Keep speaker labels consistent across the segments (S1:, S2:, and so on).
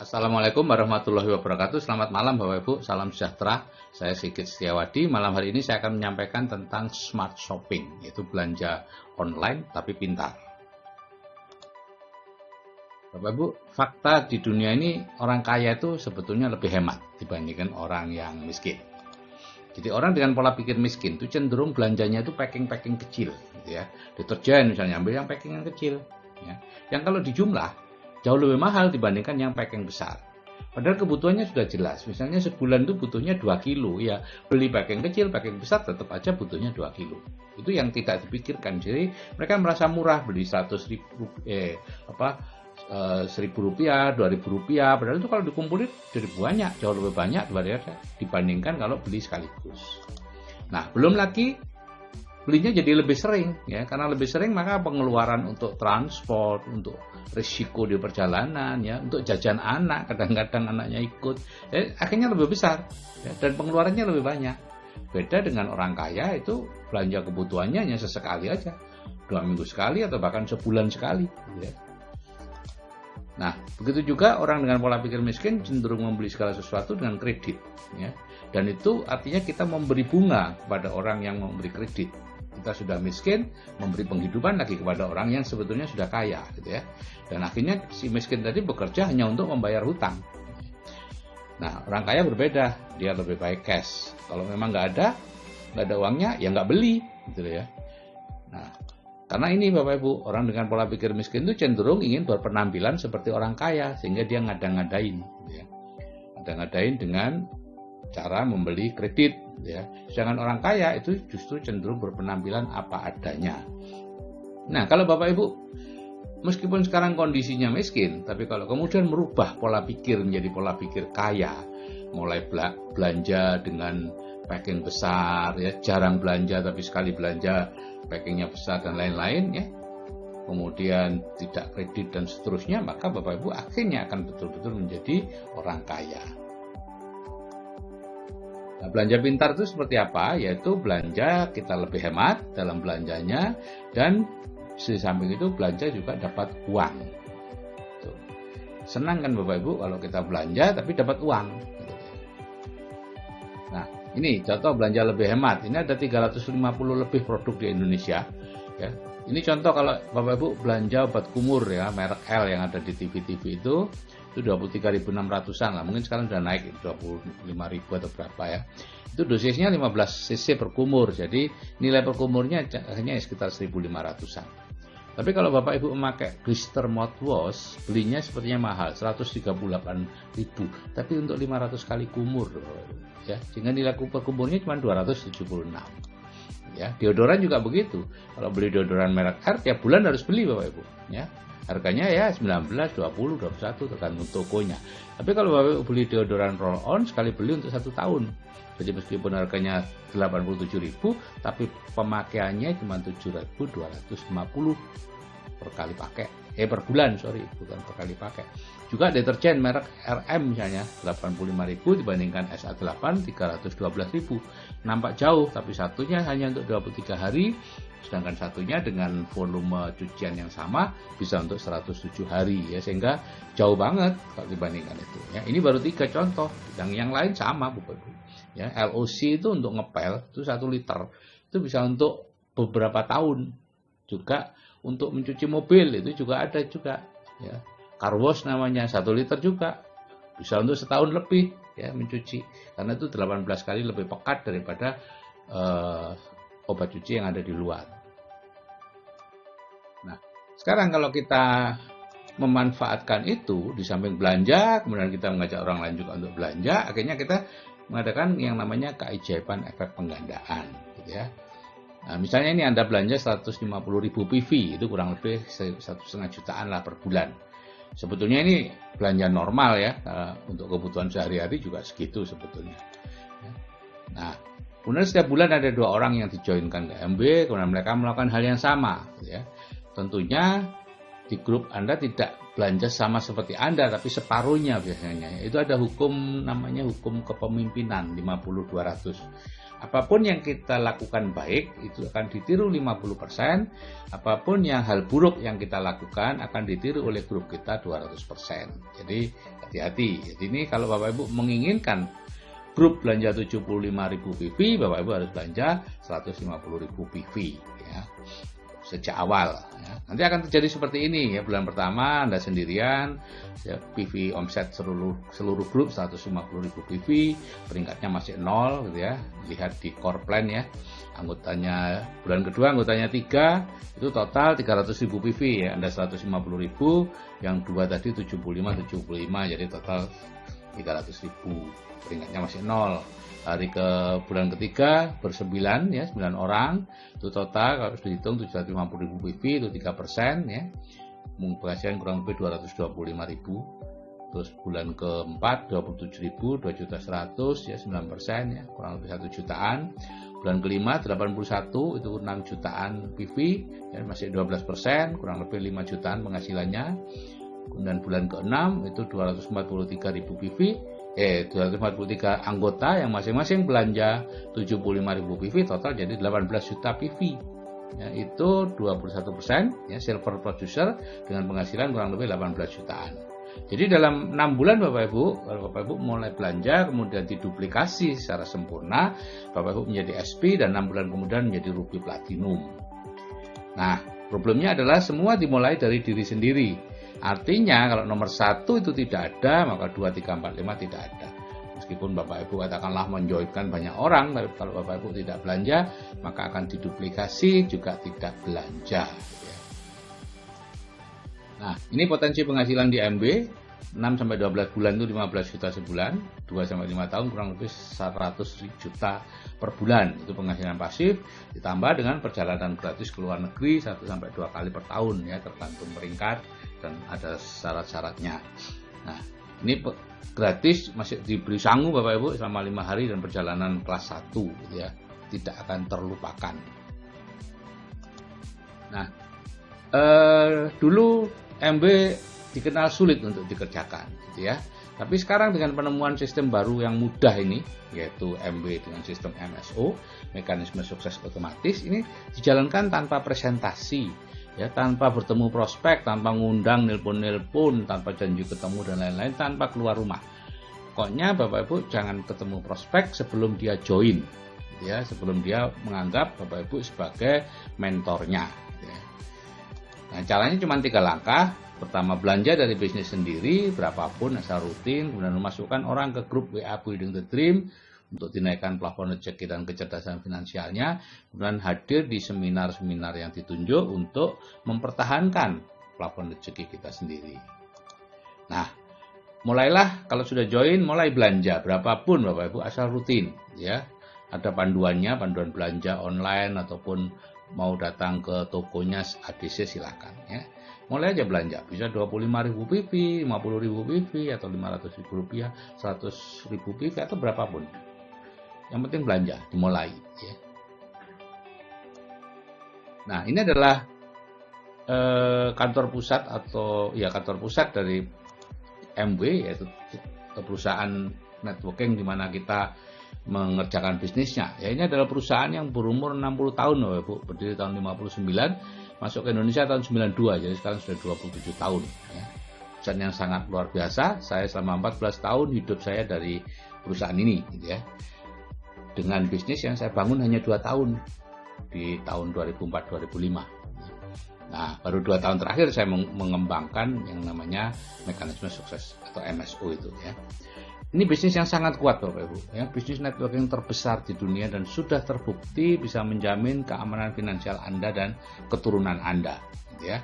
S1: Assalamualaikum warahmatullahi wabarakatuh. Selamat malam Bapak Ibu, salam sejahtera. Saya Sigit Setiawadi. Malam hari ini saya akan menyampaikan tentang smart shopping, yaitu belanja online tapi pintar. Bapak Ibu, fakta di dunia ini orang kaya itu sebetulnya lebih hemat dibandingkan orang yang miskin. Jadi orang dengan pola pikir miskin itu cenderung belanjanya itu packing-packing kecil, gitu ya. Deterjen misalnya ambil yang packing yang kecil, ya. Yang kalau dijumlah jauh lebih mahal dibandingkan yang packing besar. Padahal kebutuhannya sudah jelas. Misalnya sebulan itu butuhnya 2 kilo. Ya, beli packing kecil, packing besar tetap aja butuhnya 2 kilo. Itu yang tidak dipikirkan. Jadi mereka merasa murah beli 1.000 rupiah, 2.000 rupiah. Padahal itu kalau dikumpulin jadi banyak, jauh lebih banyak dibandingkan kalau beli sekaligus. Nah, belum lagi belinya jadi lebih sering, ya, karena lebih sering maka pengeluaran untuk transport, untuk risiko di perjalanan, ya, untuk jajan anak, kadang-kadang anaknya ikut, akhirnya lebih besar, ya, dan pengeluarannya lebih banyak. Beda dengan orang kaya itu belanja kebutuhannya hanya sesekali aja, 2 minggu sekali atau bahkan sebulan sekali, ya. Nah, begitu juga orang dengan pola pikir miskin cenderung membeli segala sesuatu dengan kredit, ya. Dan itu artinya kita memberi bunga kepada orang yang memberi kredit. Kita sudah miskin, memberi penghidupan lagi kepada orang yang sebetulnya sudah kaya, gitu ya. Dan akhirnya si miskin tadi bekerja hanya untuk membayar hutang. Nah, orang kaya berbeda, dia lebih baik cash. Kalau memang nggak ada uangnya, ya nggak beli, gitu ya. Nah, karena ini Bapak Ibu, orang dengan pola pikir miskin itu cenderung ingin berpenampilan seperti orang kaya, sehingga dia ngada-ngadain, gitu ya. Ngada-ngadain dengan cara membeli kredit, ya. Sedangkan orang kaya itu justru cenderung berpenampilan apa adanya. Nah, kalau Bapak Ibu meskipun sekarang kondisinya miskin, tapi kalau kemudian merubah pola pikir menjadi pola pikir kaya, mulai belanja dengan packing besar, ya, jarang belanja tapi sekali belanja packingnya besar dan lain-lain, ya. Kemudian tidak kredit dan seterusnya, maka Bapak Ibu akhirnya akan betul-betul menjadi orang kaya. Nah, belanja pintar itu seperti apa? Yaitu belanja kita lebih hemat dalam belanjanya, dan di samping itu belanja juga dapat uang. Tuh. Senang kan Bapak Ibu kalau kita belanja tapi dapat uang. Nah, ini contoh belanja lebih hemat. Ini ada 350 lebih produk di Indonesia. Ya. Ini contoh kalau Bapak Ibu belanja obat kumur, ya, merek L yang ada di TV-TV itu 23.600-an lah. Mungkin sekarang sudah naik 25.000 atau berapa, ya. Itu dosisnya 15 cc per kumur. Jadi nilai per kumurnya hanya sekitar 1.500-an. Tapi kalau Bapak Ibu memakai Glister mouthwash, belinya sepertinya mahal, 138.000. Tapi untuk 500 kali kumur, ya. Sehingga nilai per kumurnya cuma 276. Ya, deodoran juga begitu. Kalau beli deodoran merek R tiap bulan harus beli Bapak Ibu, ya. Harganya ya 19, 20, 21 tergantung tokonya. Tapi kalau Bapak Ibu beli deodoran roll on sekali beli untuk 1 tahun. Jadi meskipun harganya 87.000, tapi pemakaiannya cuma 7.250 per kali pakai. Per bulan, bukan per kali pakai. Juga deterjen merek RM misalnya 85.000 dibandingkan SA8 312.000. Nampak jauh, tapi satunya hanya untuk 23 hari, sedangkan satunya dengan volume cucian yang sama bisa untuk 107 hari, ya, sehingga jauh banget kalau dibandingkan itu, ya. Ini baru 3 contoh, yang lain sama Bapak Ibu, ya. LOC itu untuk ngepel itu 1 liter itu bisa untuk beberapa tahun. Juga untuk mencuci mobil itu juga ada juga, ya. Car wash namanya 1 liter juga bisa untuk setahun lebih, ya, mencuci, karena itu 18 kali lebih pekat daripada obat cuci yang ada di luar. Nah, sekarang kalau kita memanfaatkan itu, di samping belanja, kemudian kita mengajak orang lain juga untuk belanja, akhirnya kita mengadakan yang namanya keajaiban efek penggandaan, gitu ya. Nah, misalnya ini Anda belanja 150.000 PV, itu kurang lebih 1,5 jutaan lah per bulan. Sebetulnya ini belanja normal, ya, untuk kebutuhan sehari-hari juga segitu sebetulnya. Nah, kemudian setiap bulan ada 2 orang yang dijoinkan ke MB, kemudian mereka melakukan hal yang sama, ya. Tentunya di grup Anda tidak belanja sama seperti Anda, tapi separuhnya biasanya. Itu ada hukum namanya hukum kepemimpinan 50-200. apapun yang kita lakukan baik itu akan ditiru 50%, apapun yang hal buruk yang kita lakukan akan ditiru oleh grup kita 200%. Jadi hati-hati. Jadi ini kalau Bapak Ibu menginginkan grup belanja 75.000 PV, Bapak Ibu harus belanja 150.000 PV ya. Sejak awal ya. Nanti akan terjadi seperti ini ya, bulan pertama Anda sendirian ya, PV omset seluruh grup 150.000 PV, peringkatnya masih 0 gitu ya. Lihat di core plan ya, anggotanya bulan kedua anggotanya 3, itu total 300.000 PV ya. Anda 150.000, yang dua tadi 75, jadi total 300.000, peringkatnya masih 0. Hari ke bulan ketiga bersembilan ya, 9 orang, itu total kalau sudah dihitung 750.000 PV, itu 3% ya, penghasilan kurang lebih 225.000. Terus bulan keempat 27.000, 2.100.000 ya, 9% ya, kurang lebih 1 jutaan. Bulan kelima 81, itu 6 jutaan PV ya, masih 12%, kurang lebih 5 jutaan penghasilannya. Kemudian bulan ke-6 itu 243.000 PV, 243 anggota yang masing-masing belanja 75.000 PV, total jadi 18 juta PV. Ya, itu 21% ya, silver producer dengan penghasilan kurang lebih 18 jutaan. Jadi dalam 6 bulan Bapak Ibu, kalau Bapak Ibu mulai belanja kemudian diduplikasi secara sempurna, Bapak Ibu menjadi SP dan 6 bulan kemudian menjadi ruby platinum. Nah, problemnya adalah semua dimulai dari diri sendiri. Artinya kalau nomor 1 itu tidak ada, maka 2, 3, 4, 5 tidak ada. Meskipun Bapak Ibu katakanlah menjoinkan banyak orang, tapi kalau Bapak Ibu tidak belanja, maka akan diduplikasi juga tidak belanja. Nah, ini potensi penghasilan di MB, 6-12 bulan itu 15 juta sebulan, 2-5 tahun kurang lebih 100 juta per bulan. Itu penghasilan pasif, ditambah dengan perjalanan gratis ke luar negeri 1-2 kali per tahun ya, tergantung peringkat dan ada syarat-syaratnya. Nah, ini gratis masih diberi sangu Bapak Ibu selama 5 hari dan perjalanan kelas 1 gitu ya, tidak akan terlupakan. Nah, dulu MB dikenal sulit untuk dikerjakan gitu ya. Tapi sekarang dengan penemuan sistem baru yang mudah ini, yaitu MB dengan sistem MSO, mekanisme sukses otomatis, ini dijalankan tanpa presentasi ya, tanpa bertemu prospek, tanpa ngundang nelpon, tanpa janji ketemu dan lain-lain, tanpa keluar rumah. Pokoknya Bapak Ibu jangan ketemu prospek sebelum dia join ya, sebelum dia menganggap Bapak Ibu sebagai mentornya ya. Nah, caranya cuma 3 langkah. Pertama, belanja dari bisnis sendiri berapapun asal rutin, kemudian memasukkan orang ke grup WA Building the Dream untuk dinaikkan plafon rezeki dan kecerdasan finansialnya, kemudian hadir di seminar-seminar yang ditunjuk untuk mempertahankan plafon rezeki kita sendiri. Nah, mulailah kalau sudah join, mulai belanja berapapun Bapak Ibu asal rutin ya. Ada panduannya, panduan belanja online ataupun mau datang ke tokonya ADC silakan ya. Mulai aja belanja, bisa 25.000 PV, 50.000 PV atau 500.000 rupiah, 100.000 PV atau berapapun. Yang penting belanja, dimulai ya. Nah, ini adalah kantor pusat atau ya kantor pusat dari MW, yaitu perusahaan networking di mana kita mengerjakan bisnisnya. Ya, ini adalah perusahaan yang berumur 60 tahun Bapak Ibu, berdiri tahun 59, masuk ke Indonesia tahun 92, jadi sekarang sudah 27 tahun ya. Perusahaan yang sangat luar biasa. Saya selama 14 tahun hidup saya dari perusahaan ini gitu ya. Dengan bisnis yang saya bangun hanya 2 tahun di tahun 2004-2005. Nah, baru 2 tahun terakhir saya mengembangkan yang namanya mekanisme sukses atau MSO itu ya. Ini bisnis yang sangat kuat Bapak Ibu ya, bisnis networking terbesar di dunia dan sudah terbukti bisa menjamin keamanan finansial Anda dan keturunan Anda gitu ya.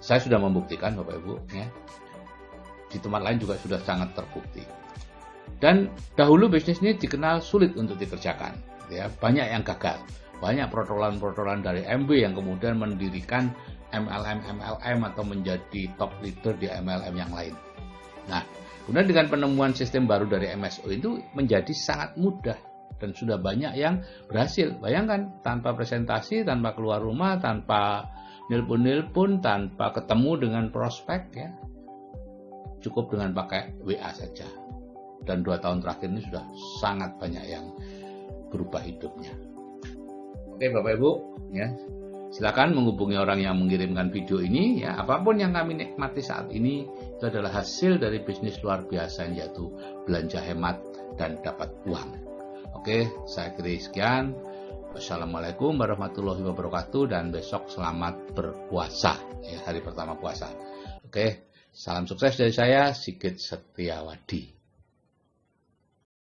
S1: Saya sudah membuktikan Bapak Ibu ya. Di tempat lain juga sudah sangat terbukti. Dan dahulu bisnis ini dikenal sulit untuk dikerjakan ya, banyak yang gagal. Banyak protolan-protolan dari MB yang kemudian mendirikan MLM atau menjadi top leader di MLM yang lain. Nah, kemudian dengan penemuan sistem baru dari MSO itu menjadi sangat mudah dan sudah banyak yang berhasil. Bayangkan, tanpa presentasi, tanpa keluar rumah, tanpa nelpon, tanpa ketemu dengan prospek ya. Cukup dengan pakai WA saja. Dan 2 tahun terakhir ini sudah sangat banyak yang berubah hidupnya. Oke Bapak Ibu, ya. Silakan menghubungi orang yang mengirimkan video ini, ya. Apapun yang kami nikmati saat ini itu adalah hasil dari bisnis luar biasa, yaitu belanja hemat dan dapat uang. Oke, saya kira sekian. Wassalamualaikum warahmatullahi wabarakatuh, dan besok selamat berpuasa, ya, hari pertama puasa. Oke, salam sukses dari saya, Sigit Setiawadi.